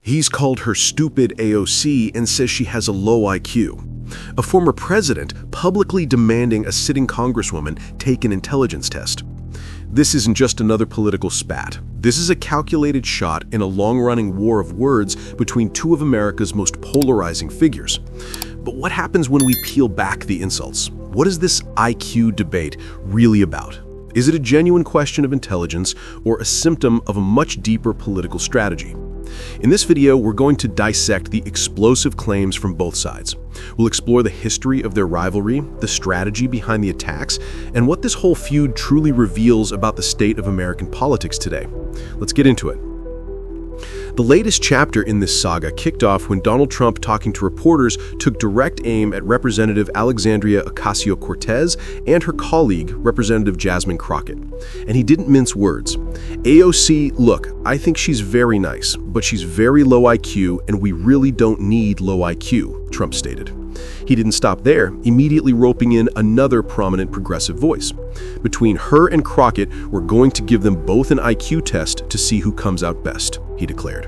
He's called her stupid AOC and says she has a low IQ. A former president publicly demanding a sitting congresswoman take an intelligence test. This isn't just another political spat. This is a calculated shot in a long-running war of words between two of America's most polarizing figures. But what happens when we peel back the insults? What is this IQ debate really about? Is it a genuine question of intelligence or a symptom of a much deeper political strategy? In this video, we're going to dissect the explosive claims from both sides. We'll explore the history of their rivalry, the strategy behind the attacks, and what this whole feud truly reveals about the state of American politics today. Let's get into it. The latest chapter in this saga kicked off when Donald Trump, talking to reporters, took direct aim at Representative Alexandria Ocasio-Cortez and her colleague, Representative Jasmine Crockett. And he didn't mince words. AOC, look, I think she's very nice, but she's very low IQ, and we really don't need low IQ, Trump stated. He didn't stop there, immediately roping in another prominent progressive voice. Between her and Crockett, we're going to give them both an IQ test to see who comes out best, he declared.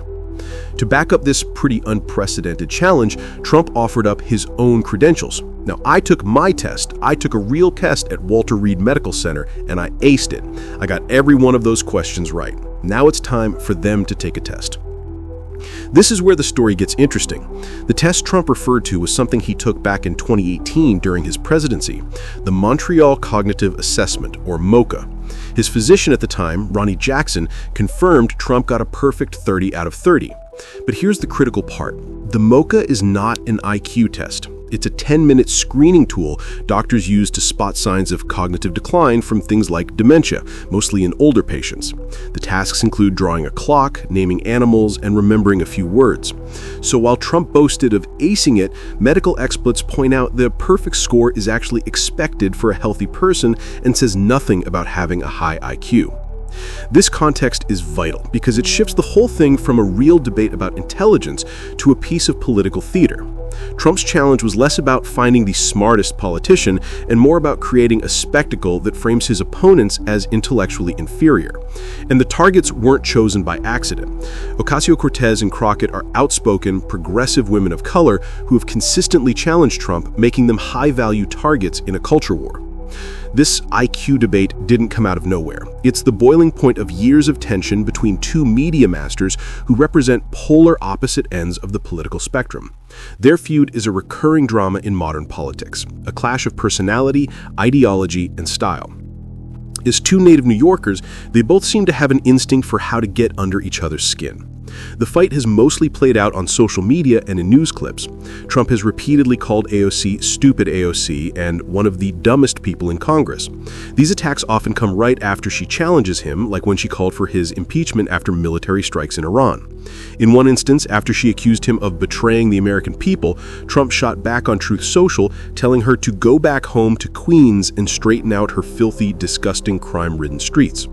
To back up this pretty unprecedented challenge, Trump offered up his own credentials. Now, I took my test. I took a real test at Walter Reed Medical Center, and I aced it. I got every one of those questions right. Now it's time for them to take a test. This is where the story gets interesting. The test Trump referred to was something he took back in 2018 during his presidency, the Montreal Cognitive Assessment, or MOCA. His physician at the time, Ronnie Jackson, confirmed Trump got a perfect 30 out of 30. But here's the critical part. The MOCA is not an IQ test. It's a 10-minute screening tool doctors use to spot signs of cognitive decline from things like dementia, mostly in older patients. The tasks include drawing a clock, naming animals, and remembering a few words. So while Trump boasted of acing it, medical experts point out the perfect score is actually expected for a healthy person and says nothing about having a high IQ. This context is vital because it shifts the whole thing from a real debate about intelligence to a piece of political theater. Trump's challenge was less about finding the smartest politician and more about creating a spectacle that frames his opponents as intellectually inferior. And the targets weren't chosen by accident. Ocasio-Cortez and Crockett are outspoken, progressive women of color who have consistently challenged Trump, making them high-value targets in a culture war. This IQ debate didn't come out of nowhere. It's the boiling point of years of tension between two media masters who represent polar opposite ends of the political spectrum. Their feud is a recurring drama in modern politics, a clash of personality, ideology, and style. As two native New Yorkers, they both seem to have an instinct for how to get under each other's skin. The fight has mostly played out on social media and in news clips. Trump has repeatedly called AOC stupid AOC and one of the dumbest people in Congress. These attacks often come right after she challenges him, like when she called for his impeachment after military strikes in Iran. In one instance, after she accused him of betraying the American people, Trump shot back on Truth Social, telling her to go back home to Queens and straighten out her filthy, disgusting, crime-ridden streets.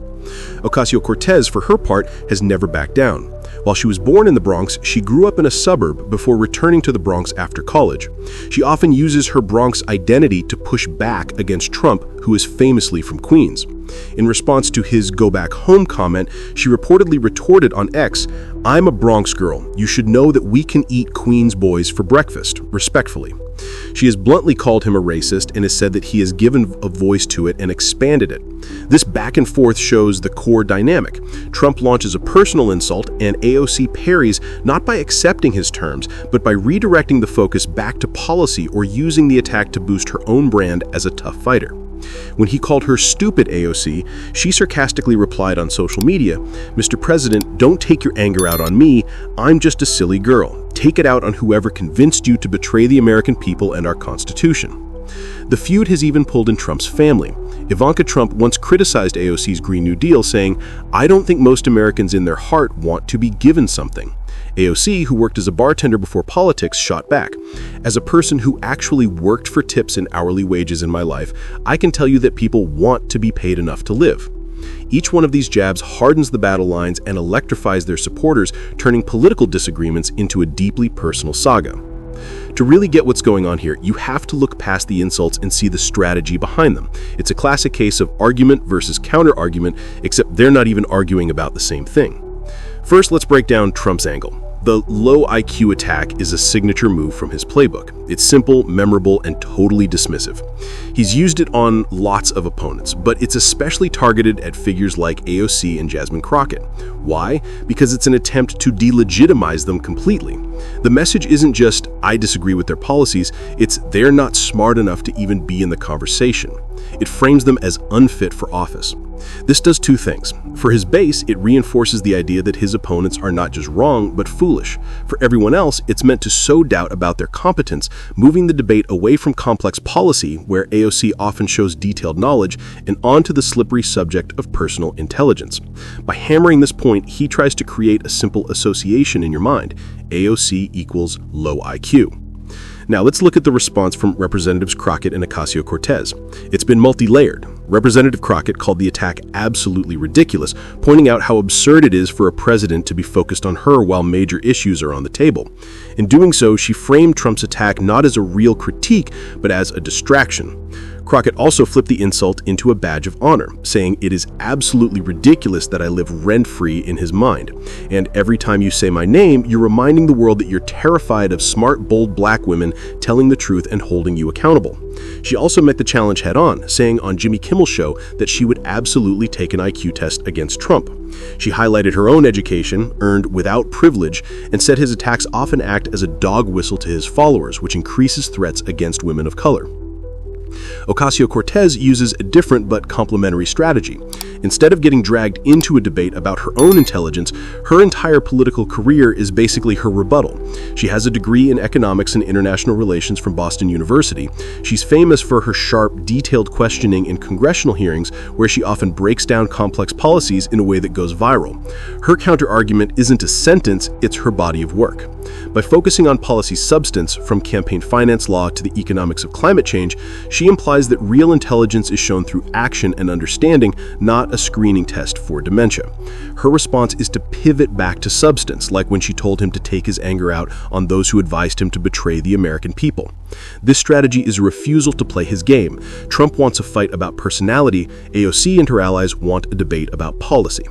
Ocasio-Cortez, for her part, has never backed down. While she was born in the Bronx, she grew up in a suburb before returning to the Bronx after college. She often uses her Bronx identity to push back against Trump, who is famously from Queens. In response to his "go back home" comment, she reportedly retorted on X, "I'm a Bronx girl. You should know that we can eat Queens boys for breakfast," respectfully. She has bluntly called him a racist and has said that he has given a voice to it and expanded it. This back and forth shows the core dynamic. Trump launches a personal insult and AOC parries not by accepting his terms, but by redirecting the focus back to policy or using the attack to boost her own brand as a tough fighter. When he called her stupid AOC, she sarcastically replied on social media, "Mr. President, don't take your anger out on me. I'm just a silly girl. Take it out on whoever convinced you to betray the American people and our Constitution." The feud has even pulled in Trump's family. Ivanka Trump once criticized AOC's Green New Deal, saying, "I don't think most Americans in their heart want to be given something." AOC, who worked as a bartender before politics, shot back. "As a person who actually worked for tips and hourly wages in my life, I can tell you that people want to be paid enough to live." Each one of these jabs hardens the battle lines and electrifies their supporters, turning political disagreements into a deeply personal saga. To really get what's going on here, you have to look past the insults and see the strategy behind them. It's a classic case of argument versus counter-argument, except they're not even arguing about the same thing. First, let's break down Trump's angle. The low IQ attack is a signature move from his playbook. It's simple, memorable, and totally dismissive. He's used it on lots of opponents, but it's especially targeted at figures like AOC and Jasmine Crockett. Why? Because it's an attempt to delegitimize them completely. The message isn't just, I disagree with their policies, it's they're not smart enough to even be in the conversation. It frames them as unfit for office. This does two things. For his base, it reinforces the idea that his opponents are not just wrong, but foolish. For everyone else, it's meant to sow doubt about their competence, moving the debate away from complex policy, where AOC often shows detailed knowledge, and onto the slippery subject of personal intelligence. By hammering this point, he tries to create a simple association in your mind. AOC equals low IQ. Now let's look at the response from Representatives Crockett and Ocasio-Cortez. It's been multi-layered. Representative Crockett called the attack absolutely ridiculous, pointing out how absurd it is for a president to be focused on her while major issues are on the table. In doing so, she framed Trump's attack not as a real critique, but as a distraction. Crockett also flipped the insult into a badge of honor, saying it is absolutely ridiculous that I live rent-free in his mind. And every time you say my name, you're reminding the world that you're terrified of smart, bold black women telling the truth and holding you accountable. She also met the challenge head-on, saying on Jimmy Kimmel's show that she would absolutely take an IQ test against Trump. She highlighted her own education, earned without privilege, and said his attacks often act as a dog whistle to his followers, which increases threats against women of color. Ocasio-Cortez uses a different but complementary strategy. Instead of getting dragged into a debate about her own intelligence, her entire political career is basically her rebuttal. She has a degree in economics and international relations from Boston University. She's famous for her sharp, detailed questioning in congressional hearings, where she often breaks down complex policies in a way that goes viral. Her counter-argument isn't a sentence, it's her body of work. By focusing on policy substance, from campaign finance law to the economics of climate change, she implies that real intelligence is shown through action and understanding, not a screening test for dementia. Her response is to pivot back to substance, like when she told him to take his anger out on those who advised him to betray the American people. This strategy is a refusal to play his game. Trump wants a fight about personality, AOC and her allies want a debate about policy.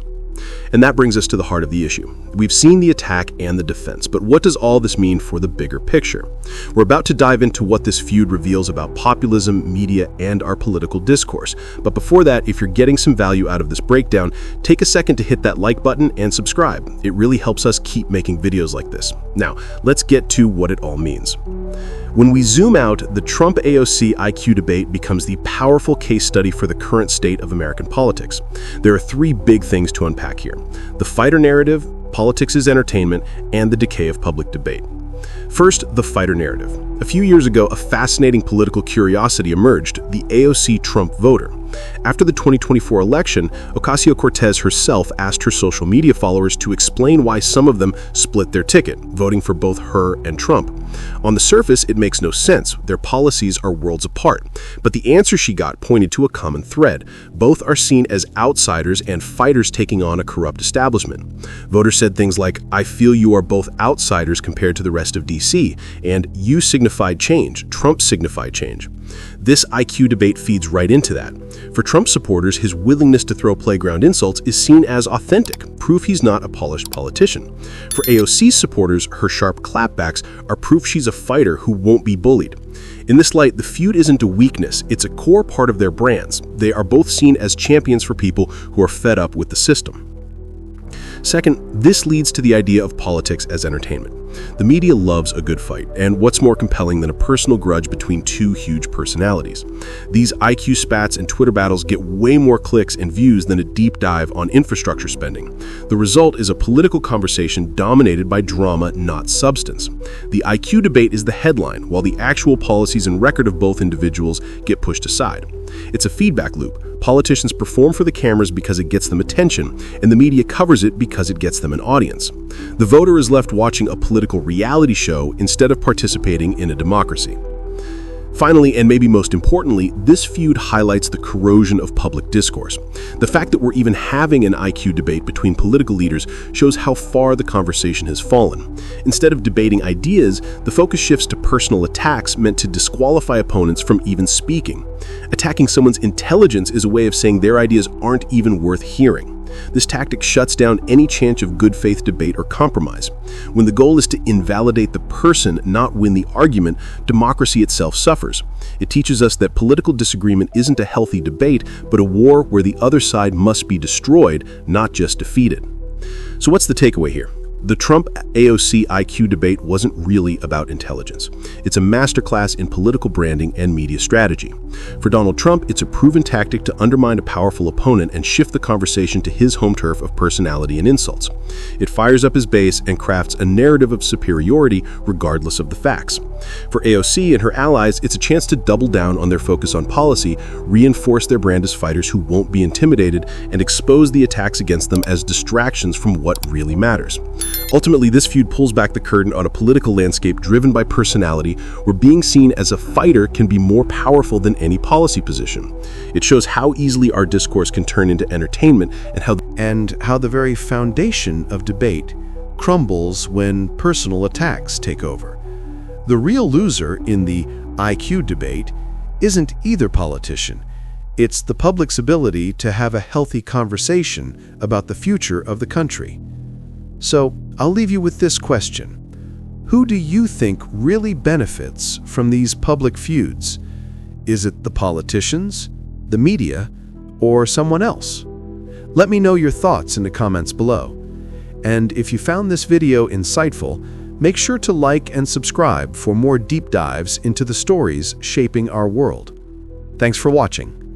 And that brings us to the heart of the issue. We've seen the attack and the defense, but what does all this mean for the bigger picture? We're about to dive into what this feud reveals about populism, media, and our political discourse. But before that, if you're getting some value out of this breakdown, take a second to hit that like button and subscribe. It really helps us keep making videos like this. Now, let's get to what it all means. When we zoom out, the Trump-AOC IQ debate becomes the powerful case study for the current state of American politics. There are three big things to unpack here: the fighter narrative, politics as entertainment, and the decay of public debate. First, the fighter narrative. A few years ago, a fascinating political curiosity emerged: the AOC Trump voter. After the 2024 election, Ocasio-Cortez herself asked her social media followers to explain why some of them split their ticket, voting for both her and Trump. On the surface, it makes no sense. Their policies are worlds apart. But the answer she got pointed to a common thread. Both are seen as outsiders and fighters taking on a corrupt establishment. Voters said things like, "I feel you are both outsiders compared to the rest of DC," and "you signified change, Trump signified change." This IQ debate feeds right into that. For Trump supporters, his willingness to throw playground insults is seen as authentic, proof he's not a polished politician. For AOC supporters, her sharp clapbacks are proof she's a fighter who won't be bullied. In this light, the feud isn't a weakness, it's a core part of their brands. They are both seen as champions for people who are fed up with the system. Second, this leads to the idea of politics as entertainment. The media loves a good fight, and what's more compelling than a personal grudge between two huge personalities? These IQ spats and Twitter battles get way more clicks and views than a deep dive on infrastructure spending. The result is a political conversation dominated by drama, not substance. The IQ debate is the headline, while the actual policies and record of both individuals get pushed aside. It's a feedback loop. Politicians perform for the cameras because it gets them attention, and the media covers it because it gets them an audience. The voter is left watching a political reality show instead of participating in a democracy. Finally, and maybe most importantly, this feud highlights the corrosion of public discourse. The fact that we're even having an IQ debate between political leaders shows how far the conversation has fallen. Instead of debating ideas, the focus shifts to personal attacks meant to disqualify opponents from even speaking. Attacking someone's intelligence is a way of saying their ideas aren't even worth hearing. This tactic shuts down any chance of good faith debate or compromise. When the goal is to invalidate the person, not win the argument, democracy itself suffers. It teaches us that political disagreement isn't a healthy debate, but a war where the other side must be destroyed, not just defeated. So what's the takeaway here? The Trump-AOC IQ debate wasn't really about intelligence. It's a masterclass in political branding and media strategy. For Donald Trump, it's a proven tactic to undermine a powerful opponent and shift the conversation to his home turf of personality and insults. It fires up his base and crafts a narrative of superiority regardless of the facts. For AOC and her allies, it's a chance to double down on their focus on policy, reinforce their brand as fighters who won't be intimidated, and expose the attacks against them as distractions from what really matters. Ultimately, this feud pulls back the curtain on a political landscape driven by personality, where being seen as a fighter can be more powerful than any policy position. It shows how easily our discourse can turn into entertainment and how the very foundation of debate crumbles when personal attacks take over. The real loser in the IQ debate isn't either politician. It's the public's ability to have a healthy conversation about the future of the country. So, I'll leave you with this question. Who do you think really benefits from these public feuds? Is it the politicians, the media, or someone else? Let me know your thoughts in the comments below. And if you found this video insightful, make sure to like and subscribe for more deep dives into the stories shaping our world. Thanks for watching.